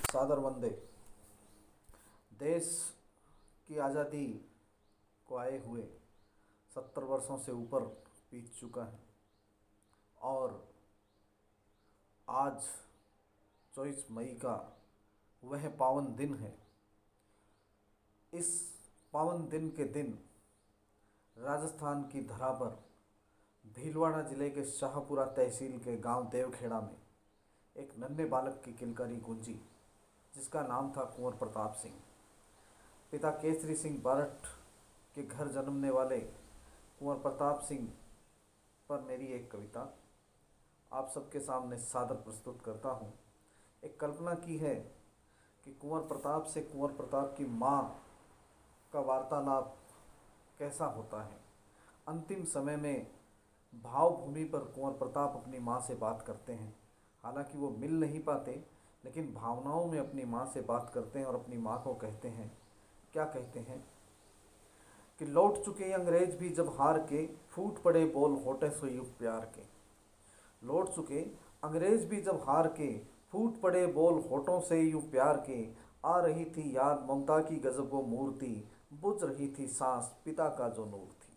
सादर वंदे। देश की आज़ादी को आए हुए 70 वर्षों से ऊपर बीत चुका है और आज 24 मई का वह पावन दिन है। इस पावन दिन के दिन राजस्थान की धरा पर भीलवाड़ा जिले के शाहपुरा तहसील के गांव देवखेड़ा में एक नन्हे बालक की किलकारी गूंजी, जिसका नाम था कुंवर प्रताप सिंह। पिता केसरी सिंह बारठ के घर जन्मने वाले कुंवर प्रताप सिंह पर मेरी एक कविता आप सबके सामने सादर प्रस्तुत करता हूँ। एक कल्पना की है कि कुंवर प्रताप से कुंवर प्रताप की माँ का वार्तालाप कैसा होता है। अंतिम समय में भावभूमि पर कुंवर प्रताप अपनी माँ से बात करते हैं। हालांकि वो मिल नहीं पाते, लेकिन भावनाओं में अपनी माँ से बात करते हैं और अपनी माँ को कहते हैं, क्या कहते हैं कि लौट चुके अंग्रेज भी जब हार के, फूट पड़े बोल होठे से युग प्यार के। लौट चुके अंग्रेज भी जब हार के, फूट पड़े बोल होठों से यूं प्यार के। आ रही थी याद ममता की गजब वो मूर्ति, बुझ रही थी सांस पिता का जो नूर थी।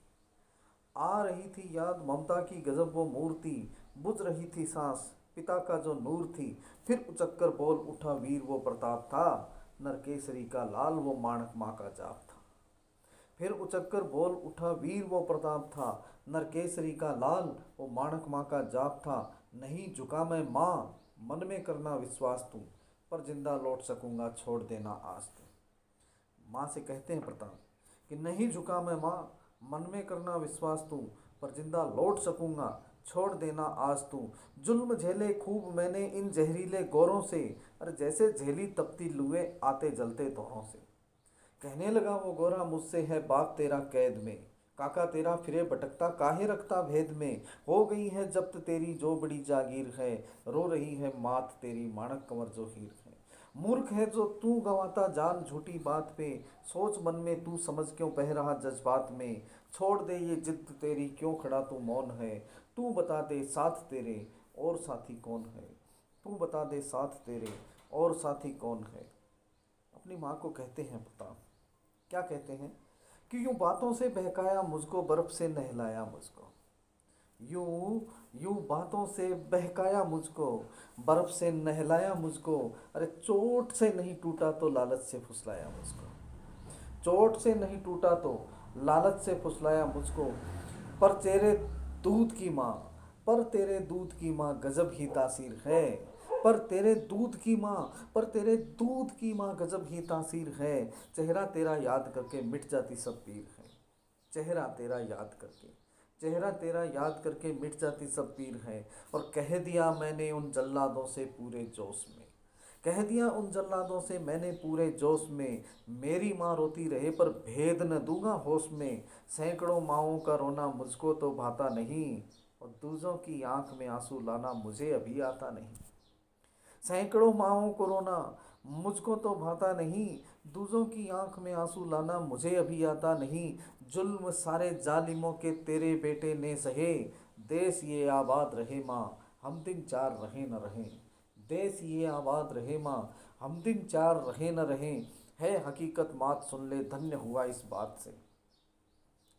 आ रही थी याद ममता की गजब वो मूर्ति, बुझ रही थी सांस पिता का जो नूर थी। फिर उचक्कर बोल उठा वीर वो प्रताप था, नरकेसरी का लाल वो माणक माँ का जाप था। फिर उचक्कर बोल उठा वीर वो प्रताप था, नरकेसरी का लाल वो माणक माँ का जाप था। नहीं झुका मैं माँ, मन में करना विश्वास तू, पर जिंदा लौट सकूंगा छोड़ देना आज तू। माँ से कहते हैं प्रताप कि नहीं झुका मैं माँ, मन में करना विश्वास तू, पर जिंदा लौट सकूंगा छोड़ देना आज तू। जुल्म झेले खूब मैंने इन जहरीले गोरों से, अरे जैसे झेली तपती लुए आते जलते दोरों से। कहने लगा वो गोरा मुझसे है बाप तेरा कैद में, काका तेरा फिरे भटकता काहे रखता भेद में। हो गई है जब्त तेरी जो बड़ी जागीर है, रो रही है मात तेरी माणक कंवर जो हीर है। मूर्ख है जो तू गंवाता जान झूठी बात पे, सोच मन में तू समझ क्यों बह रहा जज्बात में। छोड़ दे ये जिद तेरी क्यों खड़ा तू मौन है, तू बता दे साथ तेरे और साथी कौन है। तू बता दे साथ तेरे और साथी कौन है। अपनी माँ को कहते हैं प्रताप, क्या कहते हैं कि यूं बातों से बहकाया मुझको, बर्फ से नहलाया मुझको। यूं यूं बातों से बहकाया मुझको, बर्फ से नहलाया मुझको। अरे चोट से नहीं टूटा तो लालच से फुसलाया मुझको। चोट से नहीं टूटा तो लालच से फुसलाया मुझको। पर तेरे दूध की माँ, पर तेरे दूध की माँ गजब ही तासीर है। पर तेरे दूध की माँ, पर तेरे दूध की माँ गजब ही तासीर है। चेहरा तेरा याद करके मिट जाती सब पीर है। चेहरा तेरा याद करके, चेहरा तेरा याद करके मिट जाती सब पीर है। और कह दिया मैंने उन जल्लादों से पूरे जोश में, कह दिया उन जल्लादों से मैंने पूरे जोश में। मेरी माँ रोती रहे पर भेद न दूंगा होश में। सैकड़ों माँओं का रोना मुझको तो भाता नहीं, और दूजों की आंख में आंसू लाना मुझे अभी आता नहीं। सैकड़ों माँओं को रोना मुझको तो भाता नहीं, दूजों की आंख में आंसू लाना मुझे अभी आता नहीं। जुल्म सारे जालिमों के तेरे बेटे ने सहे, देश ये आबाद रहे माँ हम दिन चार रहे न रहें। देश ये आबाद रहे माँ हम दिन चार रहे न रहें। है हकीकत मात सुन ले धन्य हुआ इस बात से।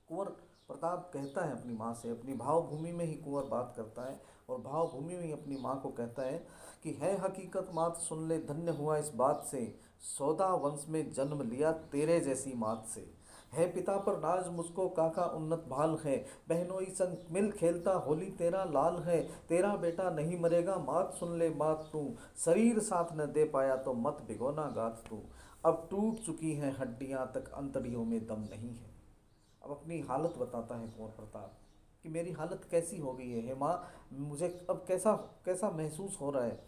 कुंवर प्रताप कहता है अपनी माँ से, अपनी भावभूमि में ही कुंवर बात करता है और भावभूमि में ही अपनी माँ को कहता है कि है हकीकत मात सुन ले धन्य हुआ इस बात से। सौदा वंश में जन्म लिया तेरे जैसी मात से। है पिता पर नाज मुझको काका उन्नत भाल है, बहनोई संग मिल खेलता होली तेरा लाल है। तेरा बेटा नहीं मरेगा मात सुन ले मात तू, शरीर साथ न दे पाया तो मत भिगोना गात तू। अब टूट चुकी हैं हड्डियां तक अंतड़ियों में दम नहीं है। अब अपनी हालत बताता है कुंवर प्रताप कि मेरी हालत कैसी हो गई है, हे माँ मुझे अब कैसा कैसा महसूस हो रहा है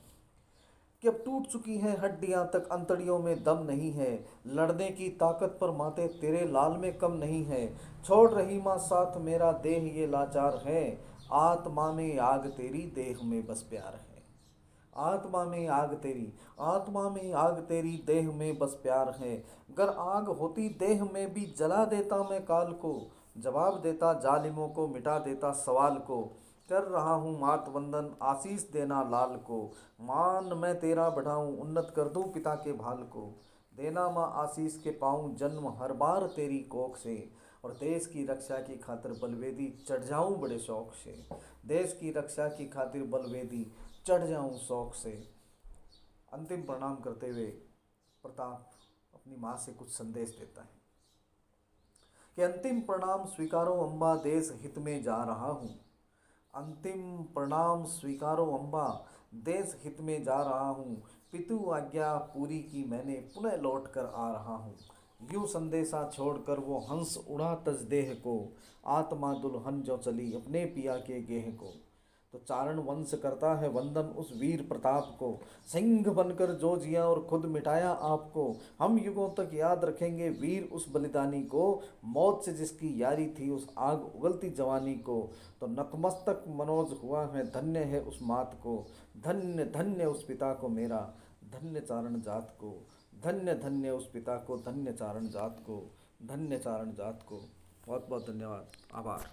कि अब टूट चुकी हैं हड्डियां तक अंतड़ियों में दम नहीं है। लड़ने की ताकत पर माते तेरे लाल में कम नहीं है। छोड़ रही माँ साथ मेरा देह ये लाचार है, आत्मा में आग तेरी देह में बस प्यार है। आत्मा में आग तेरी, आत्मा में आग तेरी देह में बस प्यार है। गर आग होती देह में भी जला देता मैं काल को, जवाब देता जालिमों को मिटा देता सवाल को। कर रहा हूँ मात वंदन, आशीष देना लाल को। मान मैं तेरा बढ़ाऊं, उन्नत कर दूं पिता के भाल को। देना माँ आशीष के पाऊं जन्म हर बार तेरी कोख से। और देश की रक्षा की खातिर बलवेदी चढ़ जाऊं बड़े शौक से। देश की रक्षा की खातिर बलवेदी चढ़ जाऊं शौक से। अंतिम प्रणाम करते हुए प्रताप अपनी माँ से कुछ संदेश देता है कि अंतिम प्रणाम स्वीकारो अम्बा, देश हित में जा रहा हूँ। अंतिम प्रणाम स्वीकारो अम्बा, देश हित में जा रहा हूँ। पितु आज्ञा पूरी की मैंने, पुनः लौट कर आ रहा हूँ। यूं संदेशा छोड़कर वो हंस उड़ा तज देह को। आत्मा दुल्हन जो चली अपने पिया के गेह को। तो चारण वंश करता है वंदन उस वीर प्रताप को। सिंह बनकर जो जिया और खुद मिटाया आपको। हम युगों तक याद रखेंगे वीर उस बलिदानी को। मौत से जिसकी यारी थी उस आग उगलती जवानी को। तो नतमस्तक मनोज हुआ है, धन्य है उस मात को। धन्य धन्य उस पिता को मेरा, धन्य चारण जात को। धन्य धन्य उस पिता को, धन्य चारण जात को। धन्य चारण जात को। बहुत बहुत धन्यवाद, आभार।